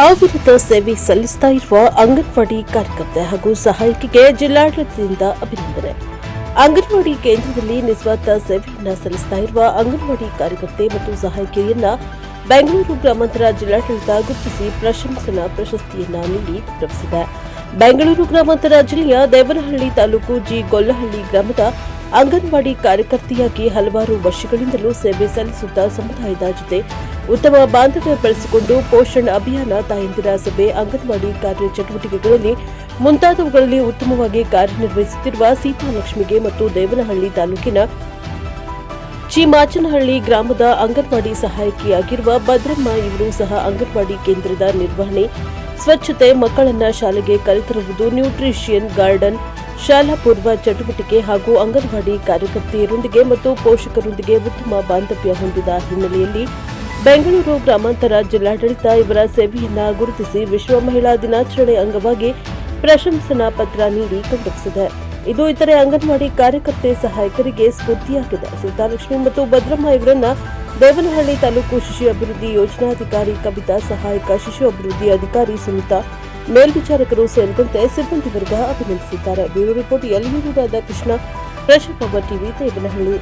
ಅವಿರತ ಸೇವೆ ಸಲ್ಲಿಸುತ್ತಾ ಇರುವ ಅಂಗನವಾಡಿ ಕಾರ್ಯಕರ್ತೆ ಹಾಗೂ ಸಹಾಯಕಿಗೆ ಜಿಲ್ಲಾಡಳಿತದಿಂದ ಅಭಿನಂದನೆ. ಅಂಗನವಾಡಿ ಕೇಂದ್ರದಲ್ಲಿ ನಿಸ್ವಾರ್ಥ ಸೇವೆಯನ್ನು ಸಲ್ಲಿಸುತ್ತಾ ಇರುವ ಅಂಗನವಾಡಿ ಕಾರ್ಯಕರ್ತೆ ಮತ್ತು ಸಹಾಯಕಿಯನ್ನ ಬೆಂಗಳೂರು ಗ್ರಾಮಾಂತರ ಜಿಲ್ಲಾಡಳಿತ ಗುರುತಿಸಿ ಪ್ರಶಂಸನಾ ಪ್ರಶಸ್ತಿಯನ್ನ ನೀಡಿ ಗೌರವಿಸಿದೆ. ಬೆಂಗಳೂರು ಗ್ರಾಮಾಂತರ ಜಿಲ್ಲೆಯ ದೇವನಹಳ್ಳಿ ತಾಲೂಕು ಜಿ ಗೊಲ್ಲಹಳ್ಳಿ ಗ್ರಾಮದ ಅಂಗನವಾಡಿ ಕಾರ್ಯಕರ್ತೆಯಾಗಿ ಹಲವಾರು ವರ್ಷಗಳಿಂದಲೂ ಸೇವೆ ಸಲ್ಲಿಸುತ್ತಾ ಸಮುದಾಯದ ಜೊತೆ ಉತ್ತಮ ಬಾಂಧವ್ಯ ಬೆಳೆಸಿಕೊಂಡು ಪೋಷಣ್ ಅಭಿಯಾನ, ತಾಯಂದಿರ ಸಭೆ, ಅಂಗನವಾಡಿ ಕಾರ್ಯಚಟುವಟಿಕೆಗಳಲ್ಲಿ ಮುಂತಾದವುಗಳಲ್ಲಿ ಉತ್ತಮವಾಗಿ ಕಾರ್ಯನಿರ್ವಹಿಸುತ್ತಿರುವ ಸೀತಾಲಕ್ಷ್ಮಿಗೆ ಮತ್ತು ದೇವನಹಳ್ಳಿ ತಾಲೂಕಿನ ಚೀಮಾಚನಹಳ್ಳಿ ಗ್ರಾಮದ ಅಂಗನವಾಡಿ ಸಹಾಯಕಿಯಾಗಿರುವ ಭದ್ರಮ್ಮ ಇವರು ಸಹ ಅಂಗನವಾಡಿ ಕೇಂದ್ರದ ನಿರ್ವಹಣೆ, ಸ್ವಚ್ಛತೆ, ಮಕ್ಕಳನ್ನ ಶಾಲೆಗೆ ಕರೆತರುವುದು, ನ್ಯೂಟ್ರಿಷಿಯನ್ ಗಾರ್ಡನ್, ಶಾಲಾ ಪೂರ್ವ ಚಟುವಟಿಕೆ ಹಾಗೂ ಅಂಗನವಾಡಿ ಕಾರ್ಯಕರ್ತೆಯರೊಂದಿಗೆ ಮತ್ತು ಪೋಷಕರೊಂದಿಗೆ ಉತ್ತಮ ಬಾಂಧವ್ಯ ಹೊಂದಿದ ಹಿನ್ನೆಲೆಯಲ್ಲಿ ಬೆಂಗಳೂರು ಗ್ರಾಮಾಂತರ ಜಿಲ್ಲಾಡಳಿತ ಇವರ ಸೇವೆಯನ್ನ ಗುರುತಿಸಿ ವಿಶ್ವ ಮಹಿಳಾ ದಿನಾಚರಣೆ ಅಂಗವಾಗಿ ಪ್ರಶಂಸನಾ ಪತ್ರ ನೀಡಿ ಗೌರವಿಸಿದೆ. ಇದು ಇತರೆ ಅಂಗನವಾಡಿ ಕಾರ್ಯಕರ್ತೆ ಸಹಾಯಕರಿಗೆ ಸ್ಫೂರ್ತಿಯಾಗಿದೆ. ಸೀತಾಲಕ್ಷ್ಮಿ ಮತ್ತು ಭದ್ರಮ್ಮ ಇವರನ್ನ ದೇವನಹಳ್ಳಿ ತಾಲೂಕು ಶಿಶು ಅಭಿವೃದ್ಧಿ ಯೋಜನಾಧಿಕಾರಿ ಕವಿತಾ, ಸಹಾಯಕ ಶಿಶು ಅಭಿವೃದ್ಧಿ ಅಧಿಕಾರಿ ಸುನೀತಾ, ಮೇಲ್ವಿಚಾರಕರು ಸೇರಿದಂತೆ ಸಿಬ್ಬಂದಿ ವರ್ಗ ಅಭಿನಂದಿಸಿದ್ದಾರೆ. Bureau report, Yallur Radhakrishna, Prashanth power TV, Devanahalli.